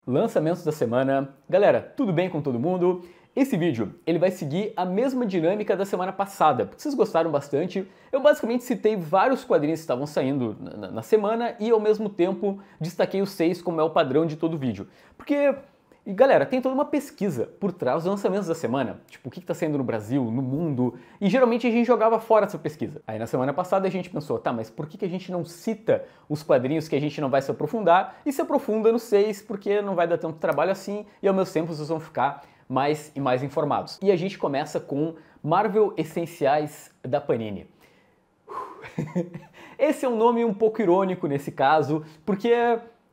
Lançamentos da semana. Galera, tudo bem com todo mundo? Esse vídeo ele vai seguir a mesma dinâmica da semana passada, porque vocês gostaram bastante. Eu basicamente citei vários quadrinhos que estavam saindo na semana e ao mesmo tempo destaquei os 6 como é o padrão de todo vídeo. Porque, galera, tem toda uma pesquisa por trás dos lançamentos da semana, tipo o que está saindo no Brasil, no mundo, e geralmente a gente jogava fora essa pesquisa. Aí na semana passada a gente pensou, tá, mas por que a gente não cita os quadrinhos que a gente não vai se aprofundar e se aprofunda nos 6 porque não vai dar tanto trabalho assim e ao mesmo tempo vocês vão ficar mais e mais informados. E a gente começa com Marvel Essenciais da Panini. Esse é um nome um pouco irônico nesse caso, porque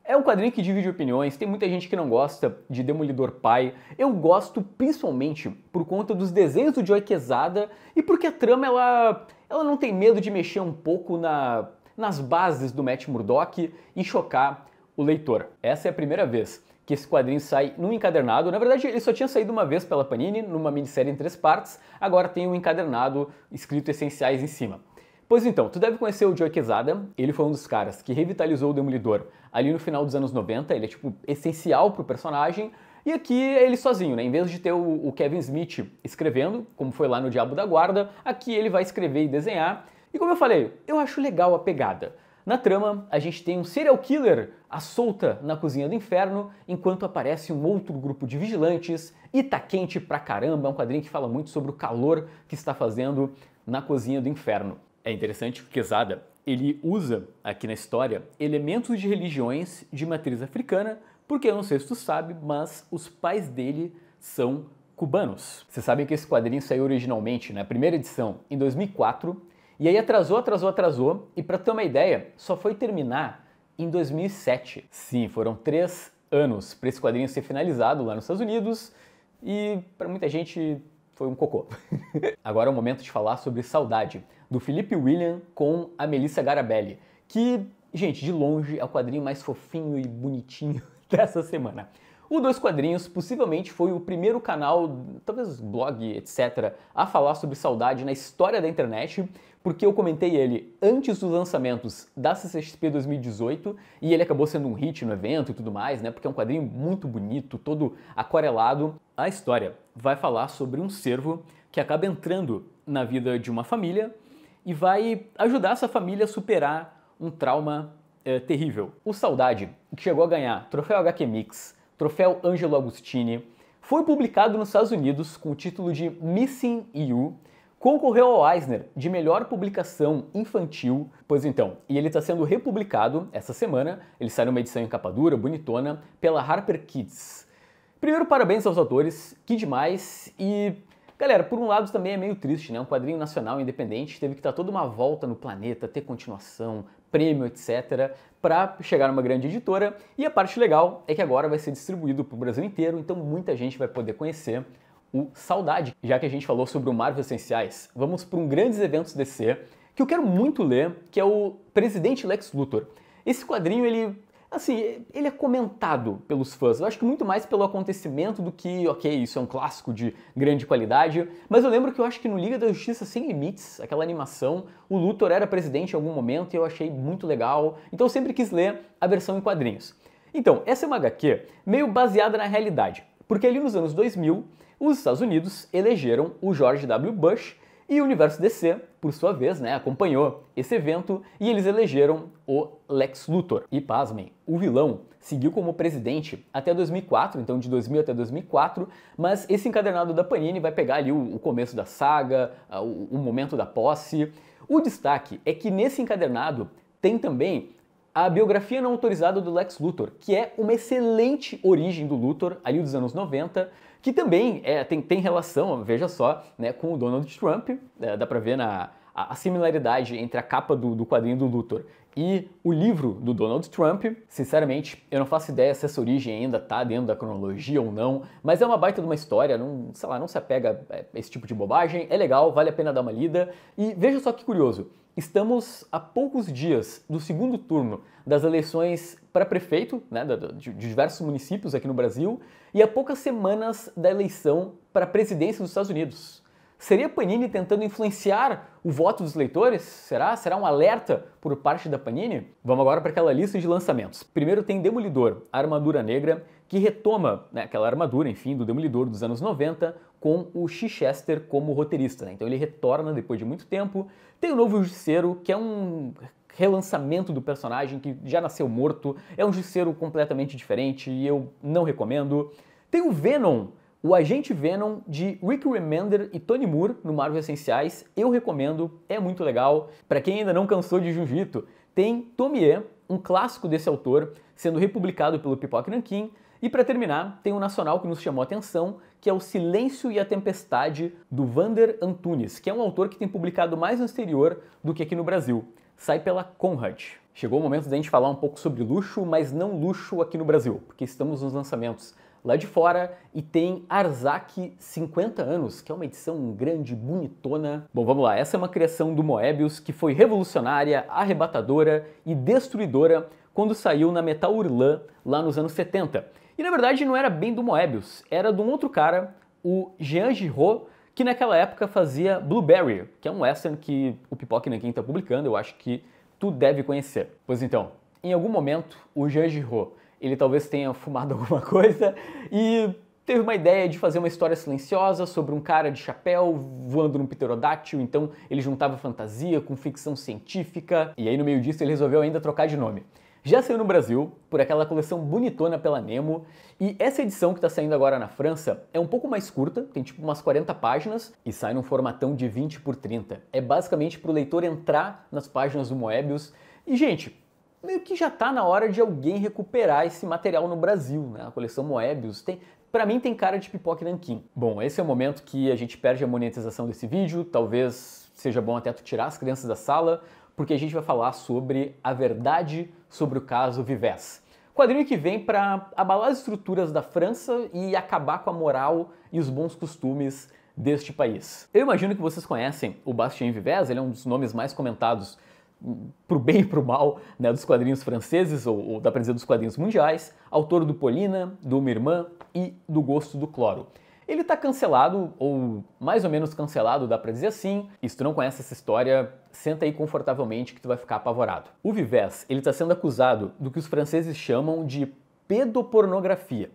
é um quadrinho que divide opiniões, tem muita gente que não gosta de Demolidor Pai. Eu gosto principalmente por conta dos desenhos do Joey Quesada e porque a trama ela não tem medo de mexer um pouco nas bases do Matt Murdock e chocar o leitor. Essa é a primeira vez que esse quadrinho sai num encadernado. Na verdade, ele só tinha saído uma vez pela Panini, numa minissérie em 3 partes, agora tem um encadernado escrito Essenciais em cima. Pois então, tu deve conhecer o Joey Quesada, ele foi um dos caras que revitalizou o Demolidor ali no final dos anos 90, ele é tipo essencial pro personagem, e aqui é ele sozinho, né? Em vez de ter o Kevin Smith escrevendo, como foi lá no Diabo da Guarda, aqui ele vai escrever e desenhar, e como eu falei, eu acho legal a pegada. Na trama, a gente tem um serial killer à solta na cozinha do inferno, enquanto aparece um outro grupo de vigilantes, e tá quente pra caramba, é um quadrinho que fala muito sobre o calor que está fazendo na cozinha do inferno. É interessante que o Quesada, ele usa aqui na história elementos de religiões de matriz africana, porque eu não sei se tu sabe, mas os pais dele são cubanos. Vocês sabem que esse quadrinho saiu originalmente na primeira edição em 2004, e aí atrasou, e para ter uma ideia, só foi terminar em 2007. Sim, foram 3 anos para esse quadrinho ser finalizado lá nos Estados Unidos, e para muita gente foi um cocô. Agora é o momento de falar sobre Saudade, do Felipe William com a Melissa Garabelli, que, gente, de longe é o quadrinho mais fofinho e bonitinho dessa semana. O Dois Quadrinhos possivelmente foi o primeiro canal, talvez blog, etc., a falar sobre saudade na história da internet, porque eu comentei ele antes dos lançamentos da CCXP 2018 e ele acabou sendo um hit no evento e tudo mais, né? Porque é um quadrinho muito bonito, todo aquarelado. A história vai falar sobre um cervo que acaba entrando na vida de uma família e vai ajudar essa família a superar um trauma terrível. O Saudade, que chegou a ganhar Troféu HQ Mix, Troféu Angelo Agostini, foi publicado nos Estados Unidos com o título de Missing You, concorreu ao Eisner de melhor publicação infantil, pois então, e ele está sendo republicado essa semana, ele sai numa edição em capa dura, bonitona, pela Harper Kids. Primeiro, parabéns aos autores, que demais, e galera, por um lado também é meio triste, né? Um quadrinho nacional independente teve que dar toda uma volta no planeta, ter continuação, prêmio, etc., para chegar numa grande editora. E a parte legal é que agora vai ser distribuído para o Brasil inteiro, então muita gente vai poder conhecer o Saudade. Já que a gente falou sobre o Marvel Essenciais, vamos para um grandes eventos DC que eu quero muito ler, que é o Presidente Lex Luthor. Esse quadrinho, ele é comentado pelos fãs. Eu acho que muito mais pelo acontecimento do que, ok, isso é um clássico de grande qualidade, mas eu lembro que eu acho que no Liga da Justiça Sem Limites, aquela animação, o Luthor era presidente em algum momento e eu achei muito legal, então eu sempre quis ler a versão em quadrinhos. Então, essa é uma HQ meio baseada na realidade, porque ali nos anos 2000, os Estados Unidos elegeram o George W. Bush e o universo DC, por sua vez, né, acompanhou esse evento e eles elegeram o Lex Luthor. E pasmem, o vilão seguiu como presidente até 2004, então de 2000 até 2004, mas esse encadernado da Panini vai pegar ali o começo da saga, o momento da posse. O destaque é que nesse encadernado tem também a biografia não autorizada do Lex Luthor, que é uma excelente origem do Luthor, ali dos anos 90, que também tem relação, veja só, né, com o Donald Trump. Dá pra ver a similaridade entre a capa do quadrinho do Luthor e o livro do Donald Trump. Sinceramente, eu não faço ideia se essa origem ainda tá dentro da cronologia ou não, mas é uma baita de uma história, não se apega a esse tipo de bobagem, é legal, vale a pena dar uma lida. E veja só que curioso, estamos a poucos dias do segundo turno das eleições para prefeito, né, de diversos municípios aqui no Brasil, e a poucas semanas da eleição para a presidência dos Estados Unidos. Seria Panini tentando influenciar o voto dos leitores? Será? Será um alerta por parte da Panini? Vamos agora para aquela lista de lançamentos. Primeiro tem Demolidor, a Armadura Negra, que retoma, né, aquela armadura, enfim, do Demolidor dos anos 90, com o Chichester como roteirista, né? Então ele retorna depois de muito tempo. Tem o Novo Justiceiro, que é um relançamento do personagem que já nasceu morto, é um Justiceiro completamente diferente e eu não recomendo. Tem o Venom, o Agente Venom de Rick Remender e Tony Moore no Marvel Essenciais, eu recomendo, é muito legal. Para quem ainda não cansou de Jiu-Jitsu, tem Tomie, um clássico desse autor, sendo republicado pelo Pipoca Nanquim. E para terminar, tem um nacional que nos chamou a atenção, que é O Silêncio e a Tempestade, do Vander Antunes, que é um autor que tem publicado mais no exterior do que aqui no Brasil. Sai pela Conrad. Chegou o momento da gente falar um pouco sobre luxo, mas não luxo aqui no Brasil, porque estamos nos lançamentos lá de fora e tem Arzak 50 anos, que é uma edição grande, bonitona. Bom, vamos lá, essa é uma criação do Moebius que foi revolucionária, arrebatadora e destruidora quando saiu na Metal Hurlan lá nos anos 70. E na verdade não era bem do Moebius, era de um outro cara, o Jean Giraud, que naquela época fazia Blueberry, que é um western que o Pipoca Nanquim está publicando, eu acho que tu deve conhecer. Pois então, em algum momento o Jean Giraud, ele talvez tenha fumado alguma coisa e teve uma ideia de fazer uma história silenciosa sobre um cara de chapéu voando num pterodáctilo, então ele juntava fantasia com ficção científica, e aí no meio disso ele resolveu ainda trocar de nome. Já saiu no Brasil, por aquela coleção bonitona pela Nemo, e essa edição que está saindo agora na França é um pouco mais curta, tem tipo umas 40 páginas, e sai num formatão de 20 por 30. É basicamente para o leitor entrar nas páginas do Moebius, e gente, meio que já tá na hora de alguém recuperar esse material no Brasil, né? A coleção Moebius pra mim tem cara de Pipoca Nanquim. Bom, esse é o momento que a gente perde a monetização desse vídeo, talvez seja bom até tu tirar as crianças da sala, porque a gente vai falar sobre a verdade sobre o caso Vivès. Quadrinho que vem para abalar as estruturas da França e acabar com a moral e os bons costumes deste país. Eu imagino que vocês conhecem o Bastien Vivès, ele é um dos nomes mais comentados pro bem e pro mal, né, dos quadrinhos franceses, ou dá pra dizer dos quadrinhos mundiais, autor do Polina, do Uma Irmã e do Gosto do Cloro. Ele tá cancelado, ou mais ou menos cancelado, dá pra dizer assim, e se tu não conhece essa história, senta aí confortavelmente que tu vai ficar apavorado. O Vivès, ele tá sendo acusado do que os franceses chamam de pedopornografia.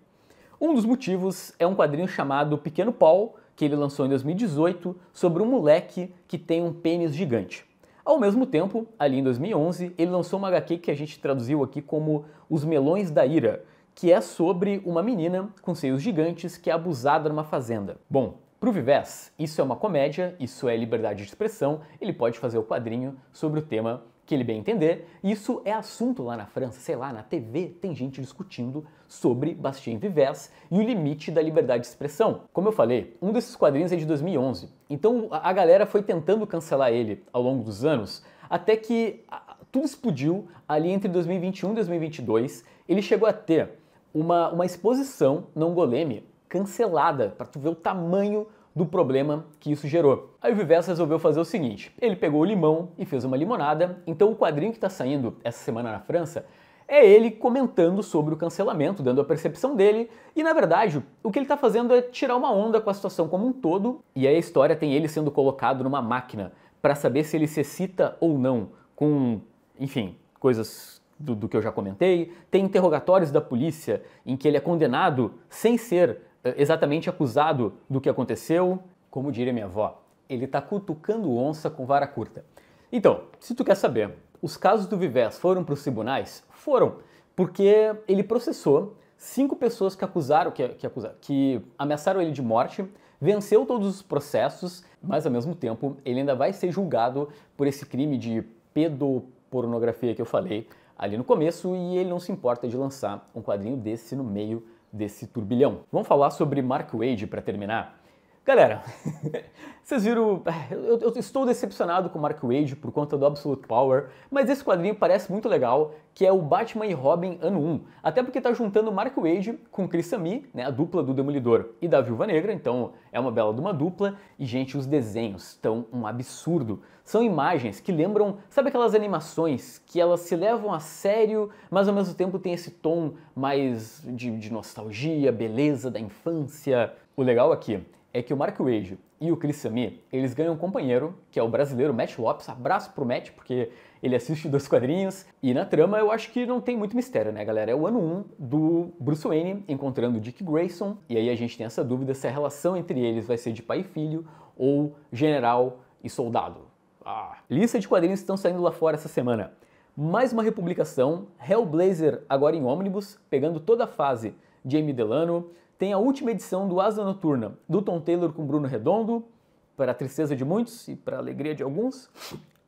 Um dos motivos é um quadrinho chamado Pequeno Paul, que ele lançou em 2018, sobre um moleque que tem um pênis gigante. Ao mesmo tempo, ali em 2011, ele lançou uma HQ que a gente traduziu aqui como Os Melões da Ira, que é sobre uma menina com seios gigantes que é abusada numa fazenda. Bom, pro Vivès, isso é uma comédia, isso é liberdade de expressão, ele pode fazer o quadrinho sobre o tema que ele bem entender, e isso é assunto lá na França, sei lá, na TV tem gente discutindo sobre Bastien Vivès e o limite da liberdade de expressão. Como eu falei, um desses quadrinhos é de 2011, então a galera foi tentando cancelar ele ao longo dos anos, até que tudo explodiu ali entre 2021 e 2022, ele chegou a ter uma exposição na Angoleme cancelada, para tu ver o tamanho do problema que isso gerou. Aí o Vivès resolveu fazer o seguinte, ele pegou o limão e fez uma limonada, então o quadrinho que está saindo essa semana na França é ele comentando sobre o cancelamento, dando a percepção dele, e na verdade o que ele está fazendo é tirar uma onda com a situação como um todo, e aí a história tem ele sendo colocado numa máquina para saber se ele se excita ou não com, enfim, coisas do que eu já comentei, tem interrogatórios da polícia em que ele é condenado sem ser exatamente acusado do que aconteceu, como diria minha avó, ele tá cutucando onça com vara curta. Então, se tu quer saber, os casos do Vivès foram para os tribunais? Foram, porque ele processou 5 pessoas que acusaram, que ameaçaram ele de morte, venceu todos os processos, mas ao mesmo tempo ele ainda vai ser julgado por esse crime de pedopornografia que eu falei ali no começo, e ele não se importa de lançar um quadrinho desse no meio desse turbilhão. Vamos falar sobre Mark Waid para terminar? Galera, vocês viram, eu estou decepcionado com Mark Waid por conta do Absolute Power, mas esse quadrinho parece muito legal, que é o Batman e Robin ano 1, até porque tá juntando Mark Waid com Chris Samnee, né, a dupla do Demolidor e da Viúva Negra, então é uma bela de uma dupla, e gente, os desenhos estão um absurdo. São imagens que lembram, sabe aquelas animações que elas se levam a sério, mas ao mesmo tempo tem esse tom mais de nostalgia, beleza da infância. O legal aqui é que o Mark Waid e o Chris Samnee, eles ganham um companheiro, que é o brasileiro Matt Lopes, abraço pro Matt, porque ele assiste 2 quadrinhos. E na trama eu acho que não tem muito mistério, né, galera? É o ano 1 do Bruce Wayne encontrando Dick Grayson, e aí a gente tem essa dúvida se a relação entre eles vai ser de pai e filho ou general e soldado. Lista de quadrinhos que estão saindo lá fora essa semana. Mais uma republicação, Hellblazer agora em ônibus, pegando toda a fase de Amy Delano. Tem a última edição do Asa Noturna, do Tom Taylor com Bruno Redondo, para a tristeza de muitos e para a alegria de alguns.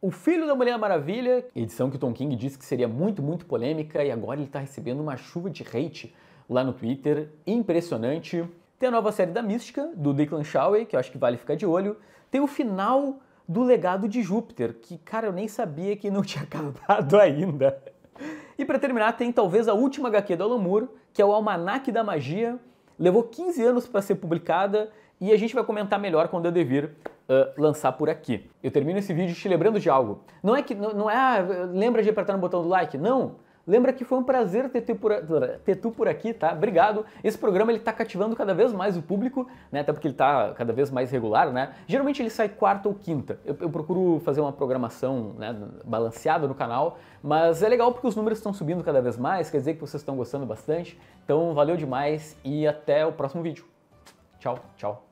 O Filho da Mulher Maravilha, edição que o Tom King disse que seria muito polêmica, e agora ele está recebendo uma chuva de hate lá no Twitter, impressionante. Tem a nova série da Mística, do Declan Shalvey, que eu acho que vale ficar de olho. Tem o final do Legado de Júpiter, que, cara, eu nem sabia que não tinha acabado ainda. E para terminar, tem talvez a última HQ do Alan Moore, que é o Almanaque da Magia. Levou 15 anos para ser publicada e a gente vai comentar melhor quando eu devir lançar por aqui. Eu termino esse vídeo te lembrando de algo. Não é lembra de apertar no botão do like? Não! Lembra que foi um prazer ter tu por aqui, tá? Obrigado. Esse programa ele tá cativando cada vez mais o público, né? Até porque ele tá cada vez mais regular, né? Geralmente ele sai quarta ou quinta. Eu procuro fazer uma programação, né, balanceada no canal, mas é legal porque os números estão subindo cada vez mais, quer dizer que vocês estão gostando bastante. Então valeu demais e até o próximo vídeo. Tchau, tchau.